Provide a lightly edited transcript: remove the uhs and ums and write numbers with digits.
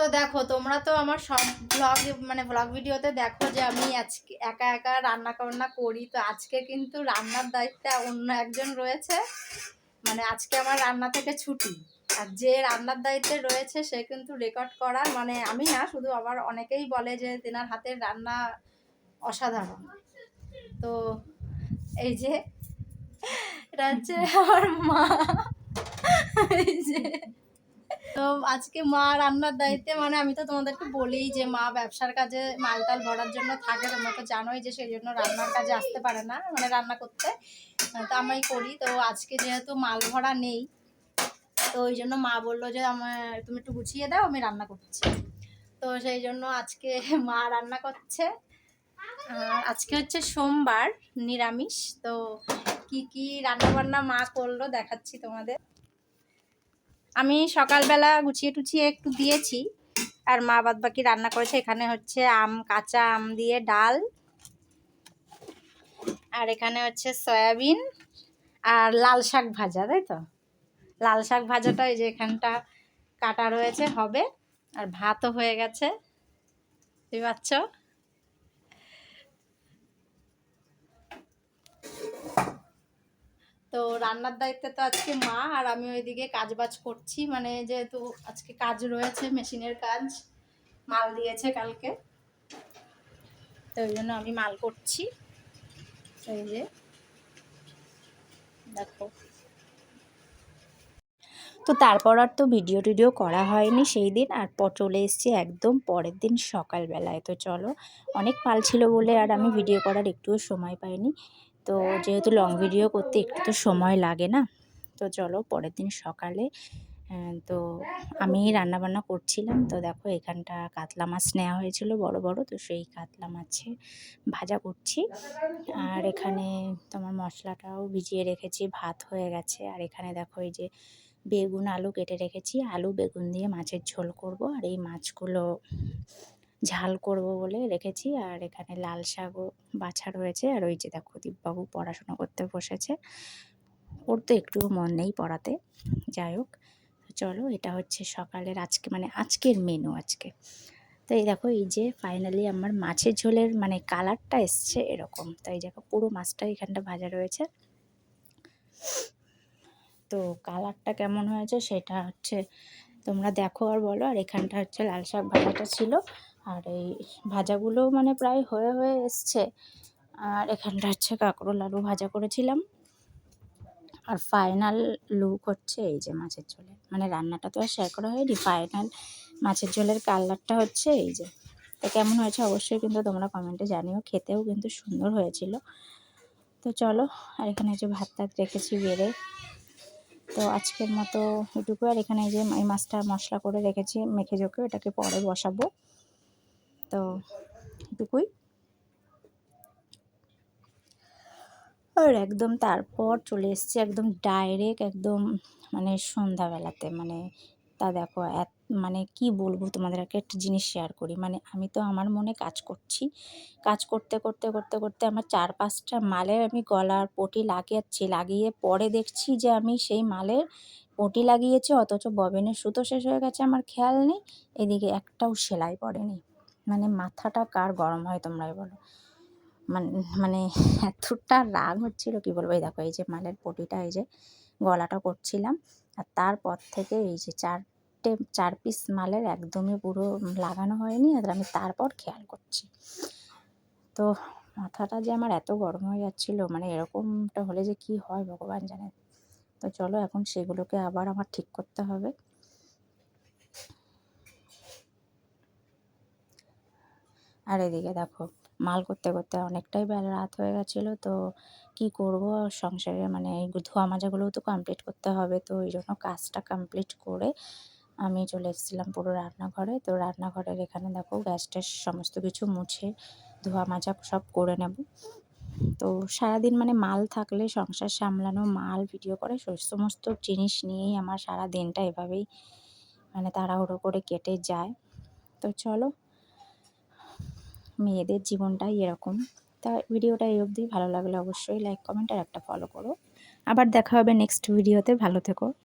তো দেখো তোমরা তো আমার সব ব্লগ ভিডিওতে দেখো যে আমি আজকে একা একা রান্না বান্না করি। তো আজকে কিন্তু রান্নার দায়িত্বে অন্য একজন রয়েছে, মানে আজকে আমার রান্না থেকে ছুটি। আর যে রান্নার দায়িত্বে রয়েছে সে কিন্তু রেকর্ড করার, মানে আমি না, শুধু আবার অনেকেই বলে যে তেনার হাতের রান্না অসাধারণ। তো এই যে এটা হচ্ছে আমার মা, এই যে। তো আজকে মা রান্নার দায়িত্বে, মানে আমি তো তোমাদেরকে বলি যে মা ব্যবসার কাজে মালটাল ভরার জন্য থাকে, তোমরা তো জানোই যে সেই জন্য রান্নার কাজে আসতে পারে না, মানে রান্না করতে। তো আমি করি। তো আজকে যেহেতু মাল ভরা নেই, তো ওই জন্য মা বললো যে আমার তুমি একটু গুছিয়ে দাও, আমি রান্না করছি। তো সেই জন্য আজকে মা রান্না করছে। আজকে হচ্ছে সোমবার, নিরামিষ। তো কি কি রান্না বান্না মা করলো দেখাচ্ছি তোমাদের। আমি সকালবেলা গুছিয়ে টুছিয়ে একটু দিয়েছি, আর মা বাদ বাকি রান্না করেছে। এখানে হচ্ছে কাঁচা আম দিয়ে ডাল, আর এখানে হচ্ছে সয়াবিন আর লাল শাক ভাজা, তাই তো। লাল শাক ভাজাটা এই যে এখানটা কাটা রয়েছে, হবে। আর ভাতও হয়ে গেছে, বুঝতে পারছ। তো রান্নার দায়িত্বে তো আজকে মা, আর আমি ওইদিকে কাজবাজ করছি, মানে যেহেতু আজকে কাজ রয়েছে, মেশিনের কাজ, মাল দিয়েছে কালকে, তো ওই জন্য আমি মাল করছি। এই যে দেখো। তো তারপর আর তো ভিডিও টিডিও করা হয়নি সেই দিন, আর চলে এসেছি একদম পরের দিন সকালবেলায়। তো চলো, অনেক পাল ছিল বলে আর আমি ভিডিও করার একটুও সময় পাইনি। তো যেহেতু লং ভিডিও করতে একটু তো সময় লাগে না, তো চলো পরের দিন সকালে। তো আমি রান্নাবান্না করছিলাম। তো দেখো এখানটা কাতলা মাছ নেওয়া হয়েছিল বড় বড়, তো সেই কাতলা মাছে ভাজা করছি। আর এখানে তোমার মশলাটাও ভিজিয়ে রেখেছি, ভাত হয়ে গেছে। আর এখানে দেখো এই যে বেগুন আলু কেটে রেখেছি, আলু বেগুন দিয়ে মাছের ঝোল করব, আর এই মাছগুলো ঝাল করব বলে রেখেছি। আর এখানে লাল শাকও বাছা রয়েছে। আর ওই যে দেখো দীপবাবু পড়াশোনা করতে বসেছে, ওর তো একটুও মন নেই পড়াতে। যাই হোক, চলো, এটা হচ্ছে সকালের আজকে, মানে আজকের মেনু আজকে। তো এই দেখো, এই যে ফাইনালি আমার মাছের ঝোলের মানে কালারটা এসছে এরকম। তো এই দেখো পুরো মাছটা এখানটা ভাজা রয়েছে। তো কালারটা কেমন হয়েছে সেটা হচ্ছে তোমরা দেখো আর বলো। আর এখানটা হচ্ছে লাল শাক ভাজাটা ছিল, আর এই ভাজাগুলো মানে প্রায় হয়ে হয়ে এসছে। আর এখানটা হচ্ছে কাঁকরোল আলু ভাজা করেছিলাম। আর ফাইনাল লুক হচ্ছে এই যে মাছের ঝোলের, মানে রান্নাটা তো আর শেয়ার করা হয়নি, ফাইনাল মাছের ঝোলের কালারটা হচ্ছে এই যে। তো কেমন হয়েছে অবশ্যই কিন্তু তোমরা কমেন্টে জানিও, খেতেও কিন্তু সুন্দর হয়েছিল। তো চলো, আর এখানে যে ভাত টাত রেখেছি বেড়ে। তো আজকের মতো এটুকু। আর এখানে যে এই মাছটা মশলা করে রেখেছি মেখে জোকে, এটাকে পরে বসাবো। তো এটুকুই। আর একদম তারপর চলে এসেছি একদম ডাইরেক্ট একদম মানে সন্ধ্যাবেলাতে, মানে তা দেখো মানে কি বলবো তোমাদেরকে, একটা জিনিস শেয়ার করি। মানে আমি তো আমার মনে কাজ করছি, কাজ করতে করতে করতে করতে আমার 4-5টা মালের আমি গলার পটি লাগিয়ে পরে দেখছি যে আমি সেই মালের পটি লাগিয়েছি, অথচ ববিনের সুতো শেষ হয়ে গেছে, আমার খেয়াল নেই। এদিকে একটাও সেলাই পড়েনি। মানে মাথাটা কার গরম হয় তোমরাই বলো। মানে এতটা রাগ হচ্ছিল কি বলবো। এই দেখো এই যে মালের পটিটা, এই যে গলাটা করছিলাম, আর তারপর থেকে এই যে 4 পিস মালের একদমই পুরো লাগানো হয়নি, আর আমি তারপর খেয়াল করছি। তো মাথাটা যে আমার এত গরম হয়ে যাচ্ছিল, মানে এরকমটা হলে যে কি হয় ভগবান জানে। তো চলো এখন সেগুলোকে আবার আমার ঠিক করতে হবে। আর এদিকে দেখো মাল করতে করতে অনেকটাই বেলা রাত হয়ে গেছিলো। তো কি করব, সংসারে মানে এই ধোয়া মাজাগুলোও তো কমপ্লিট করতে হবে। তো ওই জন্য কাজটা কমপ্লিট করে আমি চলে এসেছিলাম পুরো রান্নাঘরে। তো রান্নাঘরের এখানে দেখো গ্যাস ট্যাস সমস্ত কিছু মুছে ধোয়া মাজা সব করে নেব। তো সারাদিন মানে মাল থাকলে সংসার সামলানো, মাল ভিডিও করে সমস্ত জিনিস নিয়েই আমার সারা দিনটা এভাবেই মানে তাড়াহুড়ো করে কেটে যায়। তো চলো, মেয়েদের জীবনটাই এরকম। তা ভিডিওটা এই অবধি, ভালো লাগলে অবশ্যই লাইক কমেন্ট আর একটা ফলো করো। আবার দেখা হবে নেক্সট ভিডিওতে। ভালো থেকো।